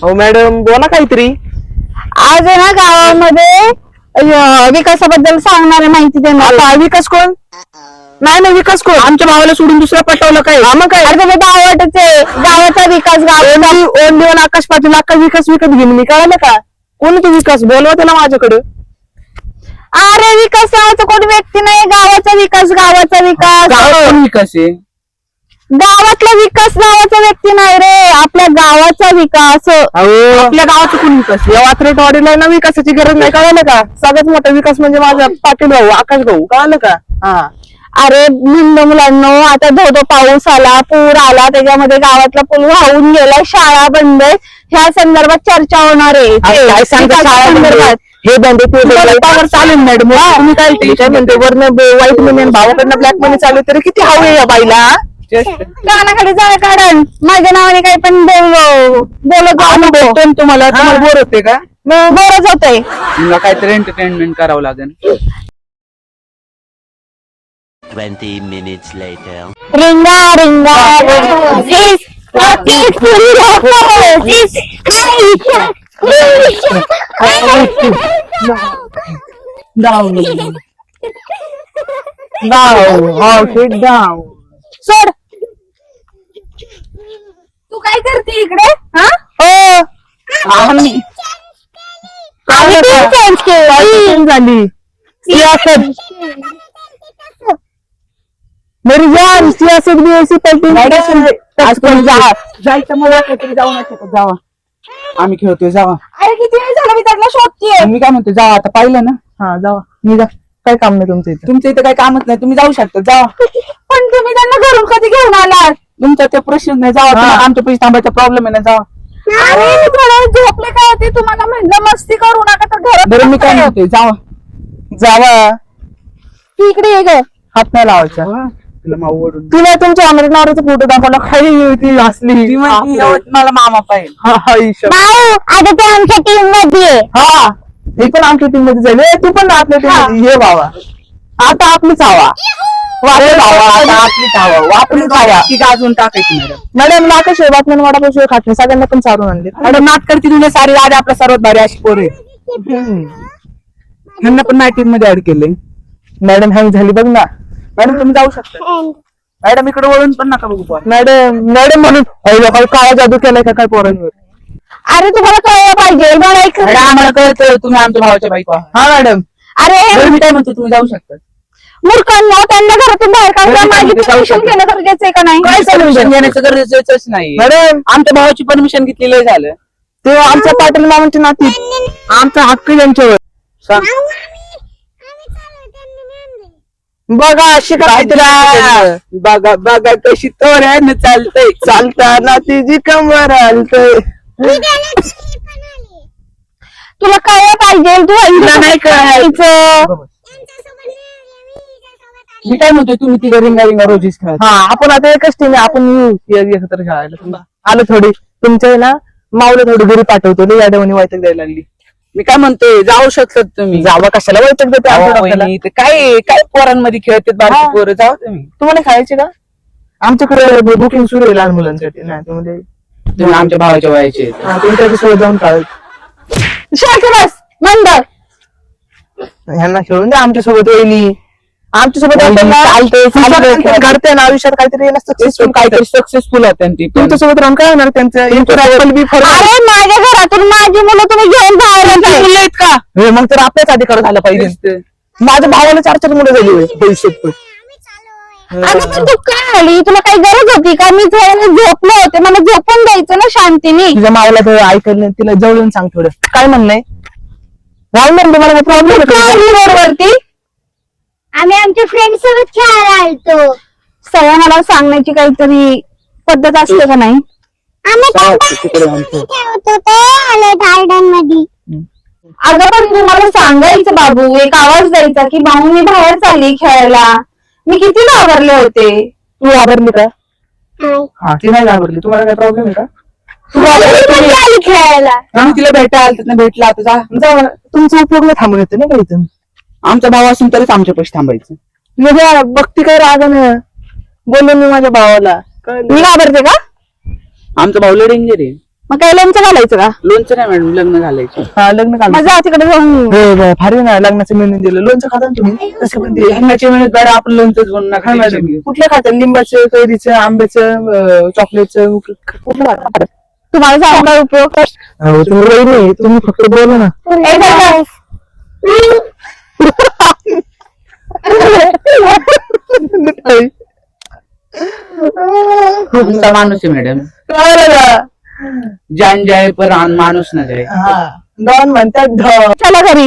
हो मॅडम बोला काहीतरी. आज आहे ना गावामध्ये विकासाबद्दल सांगणारे माहिती देणार. विकास कोण? नाही विकास कोण? आमच्या भावाला सोडून दुसरा पटवलं काय? मग काय? अरे तुम्ही गावातच आहे, गावाचा विकास ओनली आकाश पाटील अक्का विकास विकत घेऊन मी कळालं का? कोण तू विकास? बोलवा त्याला माझ्याकडे. अरे विकास नावाचा कोणी व्यक्ती नाही, गावाचा विकास. गावाचा विकास आहे गावातला विकास नावाचा व्यक्ती नाही रे, आपल्या गावाचा विकास. आपल्या गावाचा कोण विकास? या वात्रटवाडीला ना विकासाची गरज नाही कळालं का? सगळ्यात मोठा विकास म्हणजे माझा पाटील भाऊ आकाश भाऊ कळालं का? हा अरे मुलांनो, आता धोधो पाऊस आला, पूर आला, त्याच्यामध्ये गावातला पूल वाहून गेला, शाळा बंद आहे, ह्या संदर्भात चर्चा होणार आहे. काय सांगता संदर्भात हे बंद पावर चालेल मॅडम. तुम्ही काय म्हणते वरनं व्हाईट मनी आणि भावाकडनं ब्लॅक मनी चालू तरी किती हवे या बाईला? कानाखाली जाळ काढण, माझ्या नावाने काही पण बोलत जाऊ. तुम्हाला बोर होते का? बोरच होतंय. तुला काहीतरी एंटरटेनमेंट करावं लागेल. 20 minutes later. रिंगा रिंगा रोजीस, रोजीस, रोजीस, सोड. तू काय करते इकडे? आम्ही झाली सियासत मेरी जान सियासत भी ऐसी पलटी जायचं मला काहीतरी जाऊ नाही शकत. जावा, आम्ही खेळतोय. जावा. अरे किती वेळ झाला मी त्यांना शोधतीये. मी काय म्हणतोय, जावा आता. पाहिलं ना? हा जावा निघा. काय काम नाही तुमचं इथं? तुमच्या इथं काही कामच नाही, तुम्ही जाऊ शकता. जावा. पण तुम्ही त्यांना घरून कधी घेऊन आलात? तुमचा ते प्रश्न नाही. जावा. तुम्हाला आमच्या पैसे थांबायचा प्रॉब्लेम आहे ना. जावा. अरे मी थोडं झोपले काय होते, तुम्हाला म्हणलं मस्ती करू नका तर घरात बरं मी काय बसताय. म्हणतोय, जावा. जावा. तू इकडे ये ग. हात नाही लावायचा. तुला माऊ ओढून. तुला तुमच्या अमरनाथचा फोटो दाखवला खाली ती हसली. ती म्हणती, मला मामा पाहिजे. भाऊ आता ते आमच्या टीम मध्ये आहे. हा हे पण आमच्या टीम मध्ये जाईल. तू पण आपल्या टीम मध्ये ये बाबा. आता आपलीच हवा. आपलीच हवा. वापरीच हवा. ती गाजून टाकायची मॅडम. मॅडम नाकाश बातम्या वाटापासून खाटणे सगळ्यांना पण चालून आणले. मॅडम नाट करते तुला सारी आज आपल्या सर्वात भारी अशी पोर आहे. ह्यांना पण माझ्या टीम मध्ये ऍड केले. मॅडम हँग झाली बघ ना. मॅडम तुम्ही जाऊ शकता. मॅडम इकडे वळून पण नका बघू पोर. मॅडम म्हणून लोकांना काळा जादू केलाय का काय पोरांवर? अरे तुम्हाला कळलं पाहिजे. मला एक मॅडम आम्हाला कळतं तुम्ही आमच्या भावाच्या बाईक आहात. हा मॅडम. अरे मी काय म्हणतो, तुम्ही जाऊ शकता. मूर्खांनो, त्यांना घरातून बाहेर काढलं. माझी परमिशन घेणं गरजेचं आहे का नाही? काय परमिशन घेण्याचं गरजेचंच नाही. मॅडम आमच्या भावाची परमिशन घेतलेलं झालं. ते आमच्या पाटील मामांच्या नातीत आमचा हक्क यांच्यावर बघा शिकायला. बघा बघा कशी तोऱ्यानं चालतंय. चालताना तिची कमर हलतय. तुला कळलं पाहिजे. तू नाही कळायचं. मी काय म्हणतोय, तुम्ही तिघ रिंगा रोजीच खेळा. हा आपण आता एकच टीम आहे. आपण येऊ एकत्र खेळायला. आलं थोडी तुमच्या ना माऊला थोडी घरी पाठवतो. लई यादवणी वाईटक द्यायला लागली. मी काय म्हणतोय, जाऊ शकतात तुम्ही. जावा कशाला वाईटक देते आमच्या डोक्याला? वहिनी, ते काय काय पोरांमध्ये खेळतात बारकी पोरं. जाऊ तुम्ही. तुम्हाला खायचे का? आमच्याकडे बुकिंग सुरू आहे लहान मुलांसाठी. नाही तुम्ही तुम्ही आमच्या भावाच्या वयाचे. तुमच्यासोबत जाऊन काढ. बस मंद. ह्यांना खेळून द्या आमच्यासोबत. वहिनी आमच्यासोबत घडते ना आयुष्यात काहीतरी सक्सेसफुल काहीतरी सक्सेसफुल आहेत त्यांची. तुमच्यासोबत राहून काय होणार त्यांचं? अरे माझ्या घरातून माझी मुलं तुम्ही घेऊन बाहेर येताय. मुलं आहेत का? मग तर आपल्याच अधिकार झाला पाहिजे. माझ्या भावाला 4 मुलं झाली भविष्यात. अगं पण तू काय आली? तुला काही गरज होती का? मी झोपले होते, मला झोपून द्यायचं ना शांतीने. तुझ्या मावाला तर ऐकलं तिला जवळून सांग थोडं. काय म्हणणं तुम्हाला प्रॉब्लेम रोडवरती आम्ही आमच्या फ्रेंड सोबत खेळायला आलतो. सगळ्या मला सांगण्याची काहीतरी पद्धत असते का नाही? आम्ही खेळत होतो आले गार्डन मध्ये. अगं पण तुम्हाला सांगायचं बाबू, एक आवाज द्यायचा की भाऊ मी बाहेर चालली खेळायला. मी किती घाबरले होते. तू घाबरली का? हा ती नाही घाबरली. तुम्हाला काय प्रॉब्लेम आहे का? खेळायला आम्ही तिला भेटायला भेटला आता. जा. तुमचा उपयोग नाही थांबून येते ना काही. आमचा भाव असून तरीच आमच्या पैसे थांबायचं. म्हणजे बघती काय रागानं बोललो मी माझ्या भावाला. मी घाबरते का? आमचा भाऊ लय डेंजर आहे. मग काय लोणचं घालायचं का? लोणचं नाही मॅडम, लग्न घालायचं. हा लग्न मग जा तिकडे जाऊन भारी ना लग्नाचं मेनू दिलं लोणचं खाता ना तुम्ही कसं पण ते लग्नाच्या वेळेस बरं आपण लोणचंच बनवू नका. हा मॅडम कुठलं खाता लिंबाचं कैरीचं आंब्याचं चॉकलेटचं कुठलं खाता तुम्हाला सांगू काय उपयोग? हो तुम्ही रोई नाही तुम्ही फक्त बोला ना ए, जा, जा. तुमचा माणूस आहे मॅडम. कळलं का? जान जाय पर माणूस न जाय. हा डॉन म्हणतात डॉन चला घरी.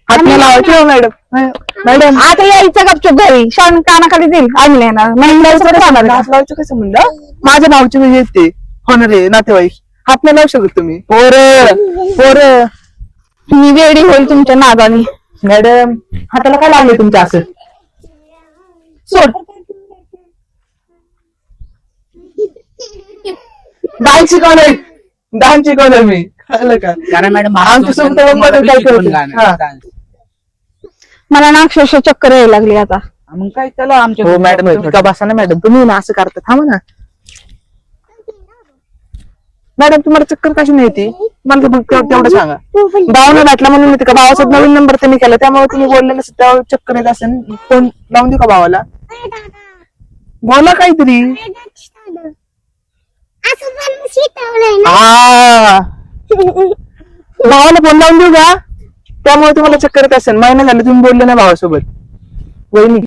हात नाही लावायचे हो मॅडम मॅडम आता यायचं गपचूप घरी. शान कानाखाली देईल आम्ही नाही येणार. नाही लवकर जाणार का? हात लावायचं कसं म्हणलं माझ्या नावचे म्हणजे ते होणार आहे नातेवाईक हात नाही लावू शकत तुम्ही पोर मी वेडी होईल तुमच्या नादाने. मॅडम हाताला काय लागले तुमच्या असं सोड. डान्स शिकवलंय डान्स शिकवलंय मी कळलं का कारण मॅडम आमच्या सोबत मध्ये काय करतो हा. मला ना अक्षरशः चक्कर यायला लागली आता. मग काय चला आमच्या हो मॅडम तुम्ही का बसा ना मॅडम तुम्ही ना असं करता थांबा ना मॅडम तुम्हाला चक्कर कशी नाही येते मला तर फक्त तेवढं सांगा भावना भेटला म्हणून मी का भावाचा नवीन नंबर त्यांनी केला त्यामुळे तुम्ही बोलले नसेल तेव्हा चक्कर येत असेल फोन लावून देऊ का भावाला बोला काहीतरी असं पण शिकवलंय ना. हा भावाला फोन लावून देऊ का त्यामुळे तुम्हाला चक्कर येत असेल महिना झाले तुम्ही बोलले नाही भावासोबत वहिनी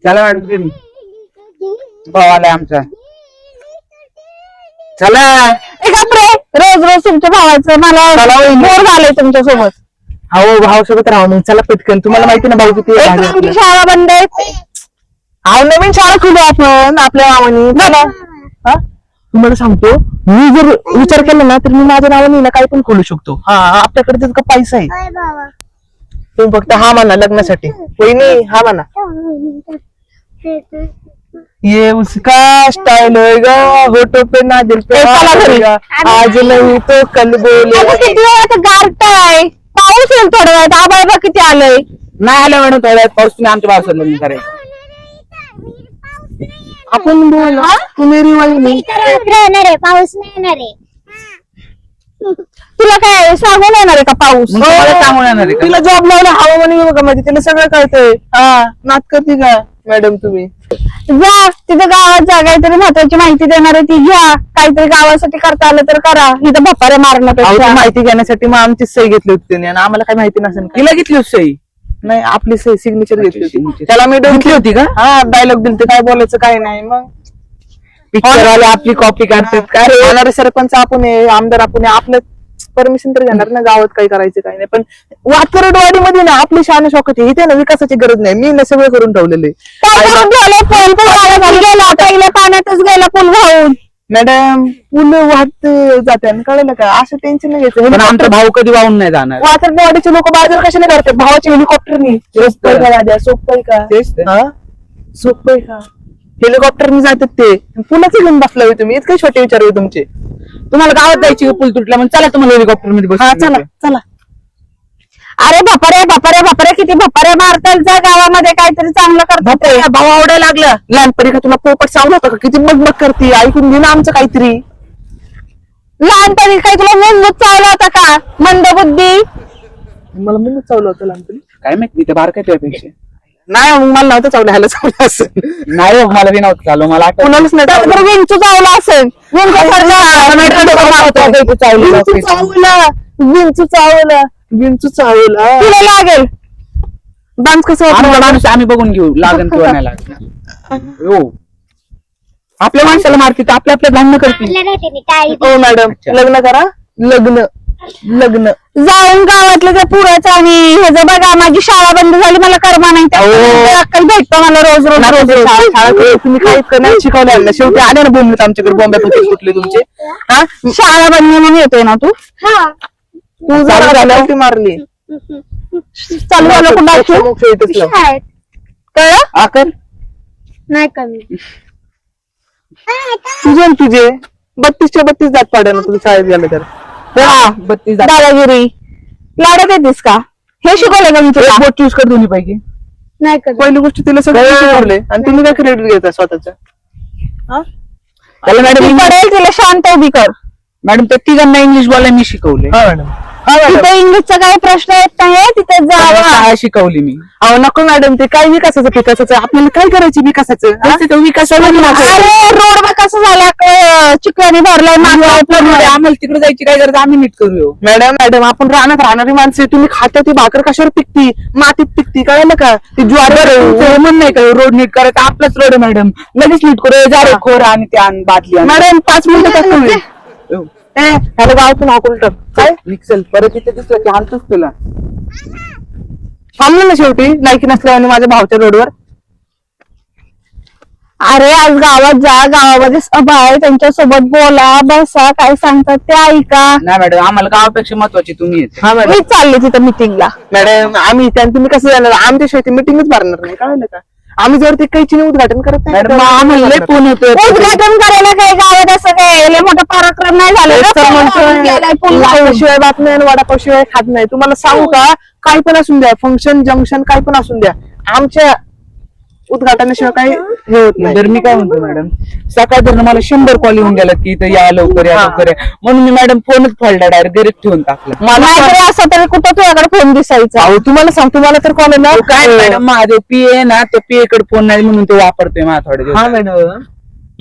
चला मॅडम भाव आलाय आमचा. चला ए गप्रे, रोज रोज तुमच्या भावाचं मला बोर झालंय तुमच्या सोबत. अहो भावासोबत राहू मग चला पटकन तुम्हाला माहिती ना भाऊ किती एक भारी तर आमची आपला. शाळा बंद आहे. अहो नवीन शाळा खोलू आपण आपल्या नावाने चला हा तुम्हाला सांगतो मी जर विचार केला ना तर मी माझ्या नावाने ना काही पण खोलू शकतो हा आपल्याकडे तितका पैसा आहे होय बाबा. तुम्ही फक्त हा म्हणा लग्नासाठी वहिनी हा म्हणा ये उसका स्टाइल होएगा होटो पे ना दिल पे चला घरी. होएगा, आज नहीं तो कल बोले अगं किती वेळात गारट आहे. पाऊस येईल थोड्या वेळात. आबाळ बघ किती आलंय. नाही आलं मॅडम थोड्यात पाऊस तुम्ही आमच्या भावासोबत लग्न करायचं. आपण बोल तू मेरी वहिनी राहणार आहे पाऊस नाही येणार आहे. तुला काय सांगून येणार आहे का पाऊस? मग तुम्हाला सांगून येणार आहे का? तिला जॉब लावला हवा म्हणे बघा म्हणजे तिला सगळं कळतंय हा नात करते का मॅडम तुम्ही जा तिथे गावात जा. काहीतरी महत्वाची माहिती देणार आहे ती घ्या. काहीतरी गावासाठी करता आलं तर करा. इथं भपारे अहो, ती मारण्यापेक्षा. माहिती घेण्यासाठी मग आमची सही घेतली होती त्यांनी आणि आम्हाला काय माहिती नसेल का? तिला घेतली होती सही. नाही आपली सही सिग्नेचर घेतली होती signature. त्याला मी घेतली होती का? हा डायलॉग दिलते काय बोलायचं काय नाही मग पिक्चर वाले आपली कॉपी काढतात काय होणारे सरपंच आपण आहे आमदार आपण आहे आपलं परमिशन तर घेणार ना गावात काही करायचं काही नाही पण वातरडवाडीमध्ये ना आपली शान शौकत आहे इथे ना विकासाची गरज नाही मी ना सगळं करून ठेवलेले काय करून ठेवलंय? फोन पण गावात गेला. पहिल्या पाण्यातच गेला पूल वाहून. मॅडम पूल वाहत जाते कळलं का असं टेन्शन नाही पण घ्यायचं आमचा भाऊ कधी वाहून नाही जाणार. वातरडवाडीचे लोक बाजार कशाला करतात भावाच्या हेलिकॉप्टरनी सोपय का दाद्या सोपय का तेच तर. हा? सोपय का हेलिकॉप्टरनी जातात ते पुलाच घेऊन बसलाय तुम्ही इतके छोटे विचार आहे तुमचे तुम्हाला गावात जायची पूल तुटला मग चला तुम्हाला हेलिकॉप्टर मध्ये हा बस. चला चला अरे भपारे भपारे भपारे किती भपारे मारतात. जा गावामध्ये काहीतरी चांगलं करतात. भाऊ आवडायला लागला लहानपणी का तुला पोपट सांगू होता का किती मग करते ऐकून घे ना आमचं काहीतरी लहानपणी काही तुला मुंजूत चावला होता का? मंदबुद्धी. मला मग चावलं होतं लहानपणी काय माहिती ते बार काय त्यापेक्षा नाही मग मला नव्हतं चावलं ह्याला चावलं असं नाही हो, मला बी नव्हतं चालू मला आठवत कुणालाच नाही तर चावलं. विंचू चावला असेल. विंचू चावला विंचू चावला तुला लागेल. डान्स कसं आमचा होतं माणूस आम्ही बघून घेऊ लागन किंवा नाही लागन. हो आपल्या माणसाला मारते तर आपल्या आपल्या भांडणं करते. आपल्या राहते टाळी. हो मॅडम लग्न करा लग्न लग्न जाऊन गावातलं त्या पुराचं आणि ह्याचं बघा. माझी शाळा बंद झाली. मला कर्मा नाही. त्यामुळे अक्कल भेटतो मला रोज रोज रोज रोज. शाळा तुम्ही काही नाही शिकवलं ना शेवटी आले ना बोलले आमच्याकडे बॉम्बे कुठले तुमचे हा शाळा बंद म्हणून येतोय ना तू. हा. तू जरा झाल्यावर ती मारली चालू झालं कुठं दाखवू? मुख येतच लाव. शाळेत कळलं? आकर नाही कमी. तुझे 32च्या 32 जात पाड्या ना तुझं शाळेत गेलं तर हा. 32 दादागिरी लाडत येतेस का? हे शिकवलं का मी तुला? बोट चूज कर दोन्ही पैकी. नाही करत. पहिली गोष्ट तिला सगळं शिकवलंय आणि तुम्ही काय क्रेडिट घेता स्वतःच? त्याला ती मॅडम पडेल तिला शांत उभी कर. मॅडम त्या तिघांना इंग्लिश बोलायला मी शिकवले. हा मॅडम. हा मॅडम. तिथे इंग्लिशचा काही प्रश्न येत नाही तिथे जावा. शाळा शिकवली मी. अहो नको मॅडम, ते काय विकासाचं पिकासाचं आपल्याला काय करायची विकासाचं? हा? अरे रोड कसं झाला चिखलाने भरलाय आम्हाला तिकडे जायची काय गरज, आम्ही नीट करू. मॅडम आपण रानात राहणारी माणसं आहे. तुम्ही खाता ती भाकर कशावर पिकती? मातीत पिकती, कळलं का? ती ज्वार म्हण नाही का रोड नीट करायचा, आपलाच रोड आहे मॅडम. लगेच नीट करू. जा रे खोर आणि ते आण बादली आण. मॅडम 5 मिनिटं ह्याला गावातून हाकून टाक. काय निक्सल परत इथे दिसलं की आणतोच तुला. थांबलं ना शेवटी लायकी नसल्याने माझ्या भावच्या रोडवर. अरे आज गावात जा, गावामध्ये सभा आहे त्यांच्यासोबत बोला बसा, काय सांगतात ते ऐका. नाही मॅडम, आम्हाला गावापेक्षा महत्वाची तुम्ही येते. हा मॅडम. मी चालले तिथं मिटिंगला. मॅडम आम्ही त्या तुम्ही कसं जाणार? आमच्या शेवटी मिटिंगच भरणार नाही, कळलं का? आम्ही जर ते कैची उद्घाटन करत नाही मॅडम आम्हाला लय फोन होतोय. उद्घाटन करायला काही गावात असं काय लय मोठा पराक्रम नाही झाला ना. शिवाय बात नाही आणि वडापाव शिवाय खात नाही. तुम्हाला सांगू का, काय पण असून द्या, फंक्शन जंक्शन काय पण असून द्या, आमच्या उद्घाटनाशिवाय काही हे होत नाही. तर मी काय म्हणतो मॅडम, सकाळ धरून मला 100 कॉल येऊन गेला की इथं या लवकर या लवकर या. म्हणून मी मॅडम फोनच फाडला, डायरेक्ट घरीच ठेवून टाकला. मला तरी असं तरी कुठं तुझ्याकडे फोन दिसायचा. अहो तुम्हाला सांगतो, मला तर कॉल आहे काय ना. मॅडम, माझे पीए ना त्या पीए कडे फोन नाही म्हणून ते वापरतोय माझा थोडे दिवस. हा मॅडम.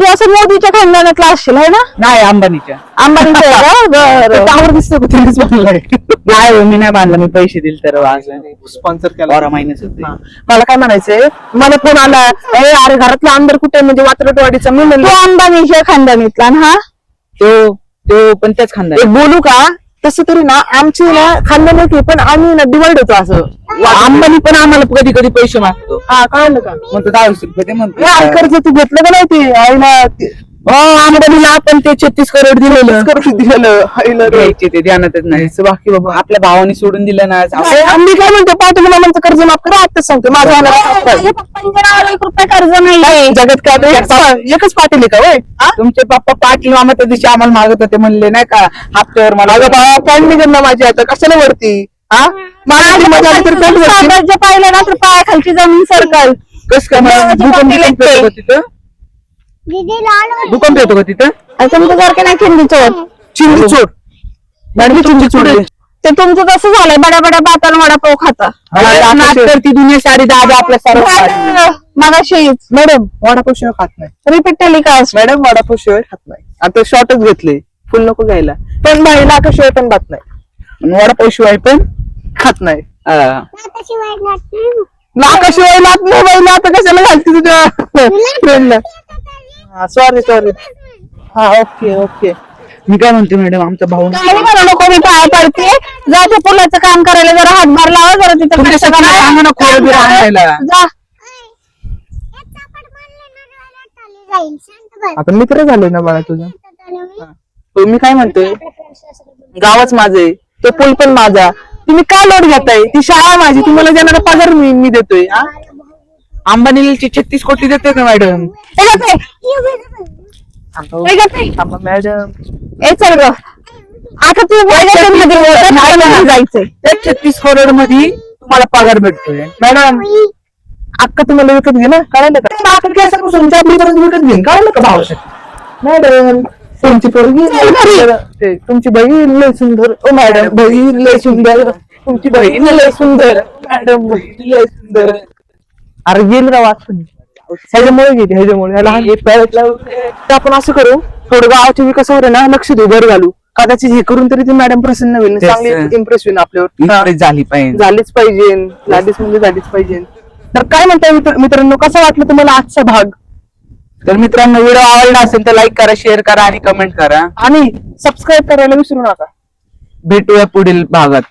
तू असं मोदीच्या खानदानातला असशील है ना? नाही अंबानीच्या. अंबानीचं आहे का? बरं. टावर दिसतो का? त्यांनीच बनलाय. नाही हो, मी नाही बांधला, मी पैसे दिले तर स्पॉन्सर केला. 12 महिन्याच होते. मला काय म्हणायचंय, मला फोन आला, अरे घरातला आमदार कुठे म्हणजे वात्रटवाडीचा? मी म्हणलं तू अंबानीच्या खानदानीतला ना? हा तो पण त्याच खानदार. एक बोलू का? तसं तरी ना आमची ना खानदान होती, पण आम्ही ना डिवाइड होतो असं. अंबानी पण आम्हाला कधी कधी पैसे मागतो. हा कळलं का? म्हणतो 10 रुपये ते म्हणतो. हे कर्ज तू घेतलं का नाही? ते आईला अंबानीला आपण ते 36 करोड दिलेलं करून दिलेलं आईला रे. घ्यायचे ते ध्यानातच नाही. बाकी बाबा आपल्या भावाने सोडून दिलं ना. आम्ही काय म्हणतो, पाटील मामांचं कर्ज माफ करा. आताच सांगतो माझं माझ्या पप्पांच्या नावाला 1 रुपया कर्ज नाही. जगात काय एकच पाटील आहे का? होय तुमचे पप्पा पाटील मामा त्या दिवशी आम्हाला मागत होते, म्हणले नाही का हप्त्यावर मला. माझा भावा पॅन्ट निघत ना माझी आता, कशाला वरती? हा माझ्या मजा आली तर पॅन्ट वरती. सागरच्या पाहिलं ना तर पायाखालची जमीन सर्कल. कस काय भूकंप येतो का तिथं? दीदी लाल हो भूकंप येतो का तिथं? तुमच्यासारखे नाही चिंदी चोर. चिंदी चोर. मॅडम चिंदी चोर आहे. ते तुमचं कसं झालंय, बड्या बड्या बाताला वडापाव खाता. तर ती दुनिया सारी दादा आपल्या सर्व. मगाशीच मॅडम वडापाव शिवाय खात नाही. Repeat telecast. मॅडम वडापाव शिवाय खात नाही. आता शॉर्टच घेतले, फुल नको घ्यायला. पण बाईला का शिवाय पण बात नाही, वडापाव शिवाय पण खात नाही. शिवाय नाकाशिवाय लात नाही बाईला. आता कशाला घालते तुझ्या फ्रेंडला? सॉरी. हा ओके. मी काय म्हणते मॅडम, आमचा भाऊ काही मला नको, मी पाया पडते. जा ते पुलाचं काम करायला जरा हातभार लावा जरा तिथं. तुमच्या सगळ्यांना सांगा ना खोड बिर आणायला. जा. जाईल शांत बस. आता मित्र झाले ना बाळा तुझा. मी काय म्हणतोय, गावच माझे, तो पूल पण माझा. तुम्ही काय लोड घेताय? ती शाळा माझी, तुम्हाला देणारा पगार मी देतोय. अंबानीला 36 कोटी देते का मॅडम? मॅडम ए चल ग, आता तू जायचंय. त्या 36 करोड मध्ये तुम्हाला पगार भेटतोय. मॅडम अक्का तुम्हाला विकत घे ना, कळालं का? तुमच्या विकत घेईन, कळालं का भावासाठी? मॅडम तुमची पोरगी, तुमची बहीण लय सुंदर. ओ मॅडम बहीण लय सुंदर. तुमची बहीण लय सुंदर. मॅडम बहीण लय सुंदर. अरे गेल राव आठवण. ह्याच्यामुळे गेली, ह्याच्यामुळे आपण असं करू, थोडं गावाच्या विकासावर ना लक्ष देऊ, भर घालू. कदाचित हे करून तरी ती मॅडम प्रसन्न होईल, चांगली इम्प्रेस होईल आपल्यावर. झाली पाहिजे. झालीच पाहिजे. तर काय म्हणताय मित्रांनो, कसा वाटलं तुम्हाला आजचा भाग? तर मित्रांनो, व्हिडिओ आवडला असेल तर लाईक करा, शेअर करा आणि कमेंट करा. आणि सबस्क्राईब करायला विसरू नका. भेटूया पुढील भागात.